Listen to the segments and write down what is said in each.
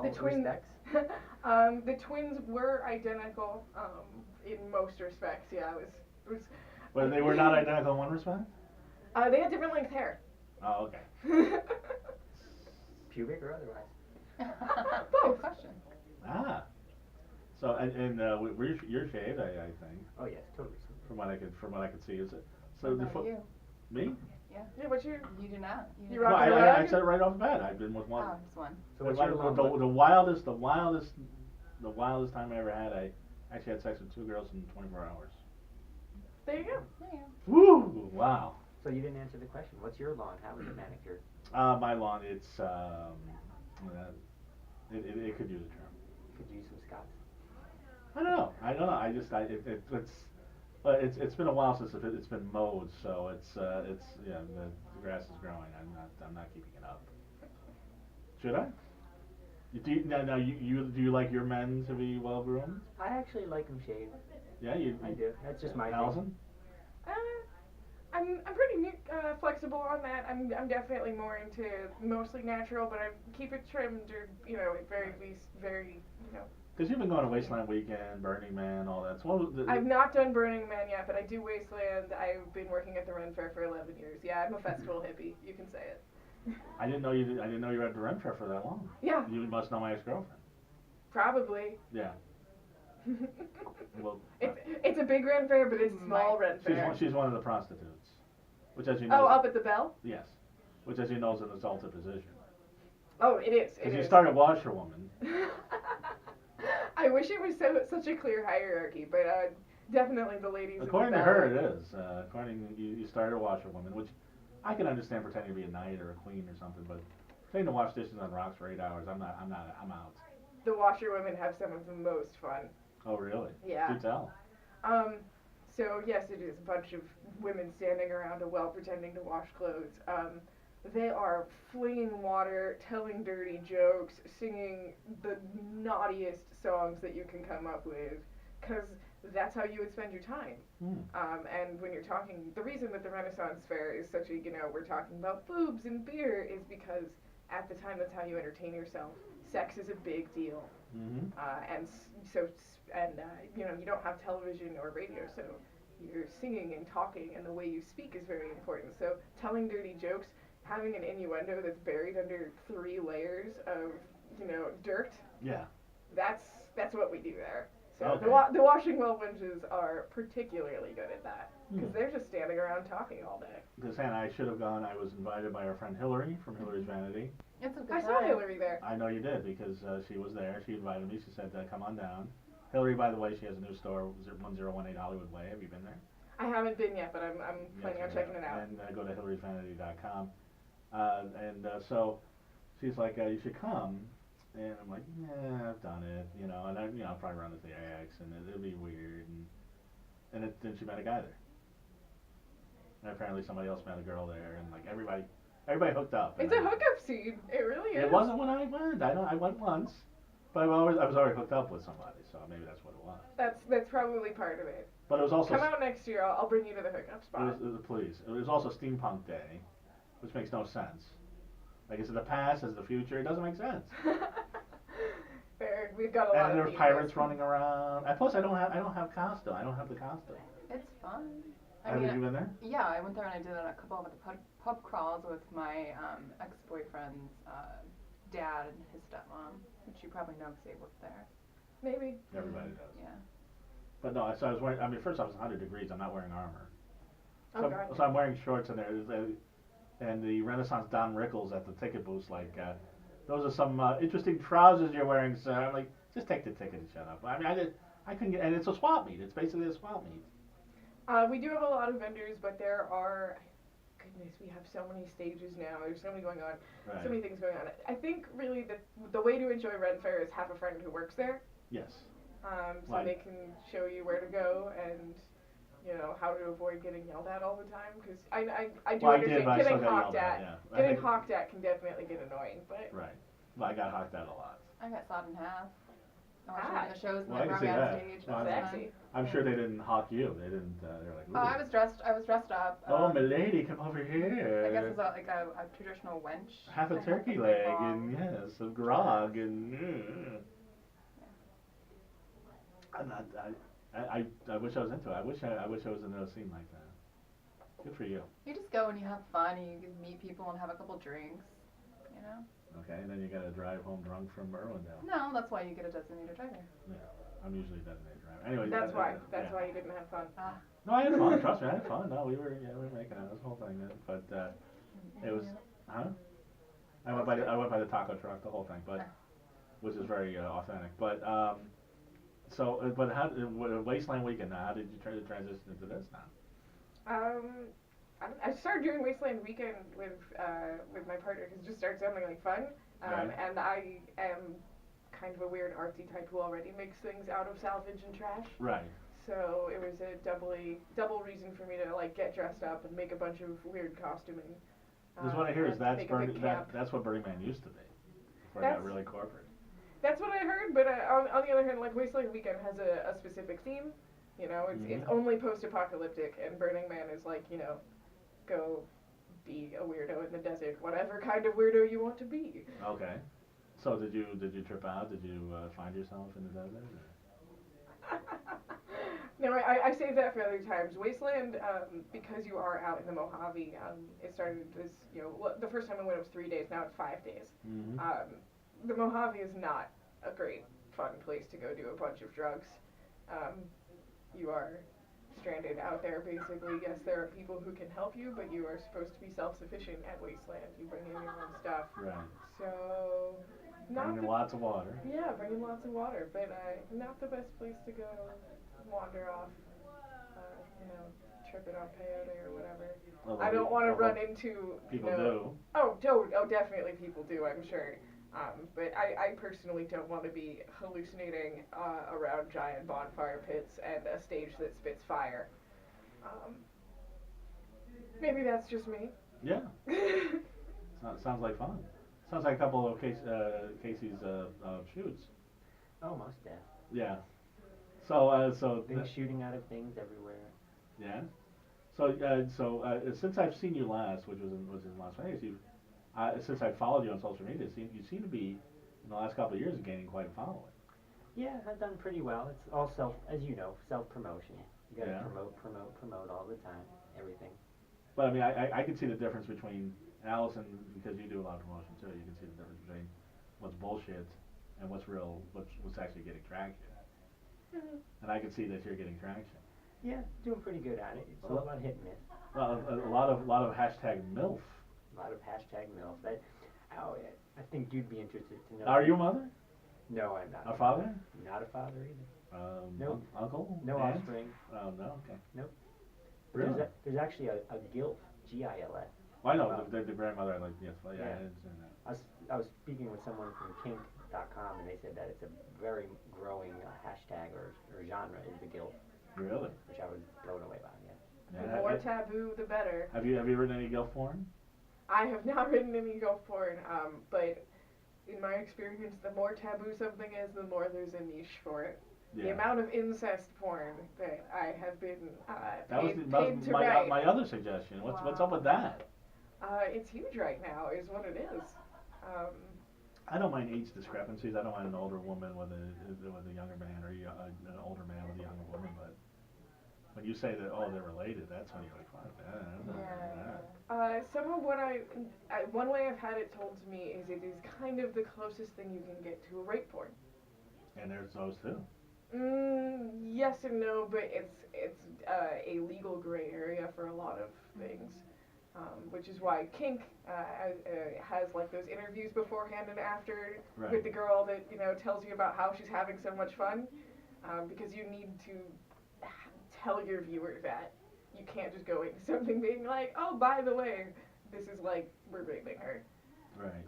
The twins, the twins were identical in most respects. Yeah, it was. But they were not identical in one respect? They had different length hair. Oh, okay. Pubic or otherwise? Both. Good question. Ah. So you're shaved, I think. Oh yes, totally. From what I could see, is it? So what about you? Me? Yeah. Yeah, but you. You do not. You No, rock I said it right off the bat. I've been with one. Oh, just one. So what's your the wildest time I ever had. I actually had sex with 2 girls in 24 hours. There you go. There you go. Woo! Wow. So you didn't answer the question. What's your lawn? How is it manicured? My lawn, it could use a trim. Could you use some Scots? I don't know. It's been a while since it's been mowed, so the grass is growing. I'm not keeping it up. Should I? Do you like your men to be well groomed? I actually like them shaved. Yeah, I do. That's just my Allison? I'm pretty flexible on that. I'm definitely more into mostly natural, but I keep it trimmed or at very least very. Because you've been going to Wasteland Weekend, Burning Man, all that. So I've not done Burning Man yet, but I do Wasteland. I've been working at the Ren Fair for 11 years. Yeah, I'm a festival hippie. You can say it. I didn't know you were at the Ren Fair for that long. Yeah. You must know my ex-girlfriend. Probably. Yeah. Well, it's a big Ren Fair, but it's a small Ren Fair. She's one of the prostitutes, which as you know. Oh, up at the Bell? Yes, which as you know is an assaultive position. Oh, it is. Because you started washerwoman. I wish it was such a clear hierarchy, but definitely the ladies. According to her, it is. According you started a washerwoman, which I can understand pretending to be a knight or a queen or something, but pretending to wash dishes on rocks for 8 hours, I'm out. The washerwomen have some of the most fun. Oh really? Yeah. Do tell. So yes, it is a bunch of women standing around a well pretending to wash clothes. They are flinging water, telling dirty jokes, singing the naughtiest songs that you can come up with, because that's how you would spend your time. And when you're talking, the reason that the Renaissance Fair is such a, we're talking about boobs and beer is because at the time that's how you entertain yourself. Sex is a big deal. You don't have television or radio, so you're singing and talking, and the way you speak is very important. So telling dirty jokes, having an innuendo that's buried under 3 layers of, dirt. Yeah. That's what we do there. So okay. the washing well wenches are particularly good at that, because they're just standing around talking all day. Because Hannah, I should have gone. I was invited by our friend Hillary from Hillary's Vanity. It's a good I saw Hillary there. I know you did, because she was there. She invited me. She said, come on down. Hillary, by the way, she has a new store, 1018 Hollywood Way. Have you been there? I haven't been yet, but I'm planning on checking it out. And go to hillariesvanity.com. So she's like, you should come. And I'm like, yeah, I've done it, and I'll probably run into the ex, and it'll be weird. And then she met a guy there. And apparently somebody else met a girl there, and like everybody hooked up. It's a hookup scene. It really is. It wasn't when I went. I went once, but I was already hooked up with somebody, so maybe that's what it was. That's probably part of it. But it was also come out next year. I'll bring you to the hookup spot. Please. It was also Steampunk Day, which makes no sense. Like, is it the past? Is it the future? It doesn't make sense. Fair. We've got a lot. And there's pirates running around. And plus, I don't have costume. I don't have the costume. It's fun. Have you been there? Yeah, I went there and I did a couple of the pub crawls with my ex-boyfriend's dad and his stepmom, which you probably know because they worked there. Maybe. Everybody does. Yeah. But no, so I was wearing. First off, it's 100 degrees. I'm not wearing armor. So I'm wearing shorts in there. And the Renaissance Don Rickles at the ticket booth, like, those are some interesting trousers you're wearing, sir. I'm like, just take the ticket and shut up. I mean, I couldn't get, and it's a swap meet. It's basically a swap meet. We do have a lot of vendors, but there are, goodness, we have so many stages now. There's so many going on, Right. so many things going on. I think really the way to enjoy Ren Fair is have a friend who works there. Yes. So they can show you where to go and how to avoid getting yelled at all the time. Because I do understand getting hawked at. Yeah. Getting hawked at can definitely get annoying, but right. Well, I got hawked at a lot. I got sawed in half. I watched one of the shows and Well, I they can brought me see on that. stage. Well, That's Sexy. I'm sure they didn't hawk you. They didn't. They're like. Oh, Ooh. I was dressed up. Oh, milady, come over here. I guess it's like a traditional wench. Half a I had turkey the leg long- and yes, some grog and. I'm not. I wish I was into it. I wish I was in a scene like that. Good for you. You just go and you have fun and you can meet people and have a couple drinks, you know? Okay, and then you gotta drive home drunk from Irwindale. No, that's why you get a designated driver. Yeah, I'm usually a designated driver. Anyway. That's why. That's yeah. why you didn't have fun. Ah. No, I had fun. Trust me, I had fun. No, we were making it. This whole thing, but it was, huh? I went by the taco truck, the whole thing, but which is very authentic. But but how Wasteland Weekend? Now, how did you try to transition into this now? I started doing Wasteland Weekend with my partner because it just started sounding like fun. Right. And I am kind of a weird artsy type who already makes things out of salvage and trash. Right. So it was a double reason for me to like get dressed up and make a bunch of weird costuming. Because what I hear is make a big camp. that's what Burning Man used to be. Before it got That's- really corporate. That's what I heard, but on the other hand, like Wasteland Weekend has a specific theme. You know, it's only post-apocalyptic, and Burning Man is like, you know, go be a weirdo in the desert, whatever kind of weirdo you want to be. Okay. So did you trip out? Did you find yourself in the desert? Or? No, I save that for other times. Wasteland, because you are out in the Mojave, it started as, you know, the first time I went it was 3 days, now it's 5 days. Mm-hmm. The Mojave is not a great, fun place to go do a bunch of drugs. You are stranded out there, basically. Yes, there are people who can help you, but you are supposed to be self-sufficient at Wasteland. You bring in your own stuff. Right. So, not Bringing lots of water. yeah, bringing lots of water, but not the best place to go wander off, you know, tripping on peyote or whatever. Although I don't want to run into, people you know, do. Oh, definitely people do, I'm sure. But I personally don't want to be hallucinating around giant bonfire pits and a stage that spits fire. Maybe that's just me. Yeah. Sounds like fun. Sounds like a couple of Kacy's shoots. Almost dead. Yeah. So Things shooting out of things everywhere. yeah. So since I've seen you last, which was in Las Vegas, since I followed you on social media, you seem to be in the last couple of years gaining quite a following. Yeah, I've done pretty well. It's all as you know, self-promotion. You gotta promote all the time, everything. But I mean, I can see the difference between Allison, because you do a lot of promotion too. You can see the difference between what's bullshit and what's real, what's actually getting traction. Mhm. And I can see that you're getting traction. Yeah, doing pretty good at it. It's all about hit and miss. Well, a lot of hashtag MILF. A lot of hashtag MILF. I think you'd be interested to know. Are you a mother? No, I'm not. A father? Not a father either. No. Uncle? No Aunt? offspring. Oh, no, okay. Nope. Really? There's actually a GILF, G-I-L-F. Well, I know, the grandmother, I like, yes, well, yeah, Yeah. I understand that. I was speaking with someone from kink.com and they said that it's a very growing hashtag or genre is the GILF, Really? which I was blown away by, yeah. The more taboo, the better. Have you written any GILF porn? I have not written any gulf porn, but in my experience, the more taboo something is, the more there's a niche for it. Yeah. The amount of incest porn that I have been That was paid to write, my other suggestion. What's up with that? it's huge right now, is what it is. I don't mind age discrepancies. I don't mind an older woman with a younger man or an older man with a younger woman, but when you say that, oh, they're related, that's when you're like, fuck that. Some of what one way I've had it told to me is it is kind of the closest thing you can get to a rape porn. And there's those too. Yes and no, but it's a legal gray area for a lot of things, which is why kink has like those interviews beforehand and after Right. with the girl that tells you about how she's having so much fun, because you need to tell your viewer that. You can't just go into something being like, oh, by the way, this is like we're raping her. Right.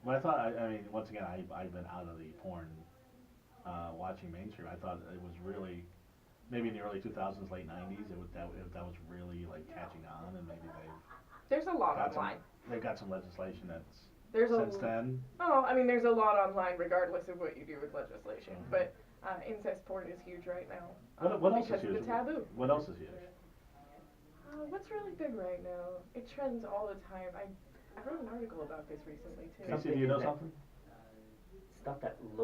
Well, I thought, I mean, once again, I've been out of the porn watching mainstream. I thought it was really, maybe in the early 2000s, late 90s, that was really like catching on, and maybe There's a lot got online. they've got some legislation that's There's since then? Oh, I mean, there's a lot online, regardless of what you do with legislation. But incest porn is huge right now. What else because is huge? of the taboo. What else is huge? What's really big right now? It trends all the time. I wrote an article about this recently too. Kacy, do you know something? Stuff that looks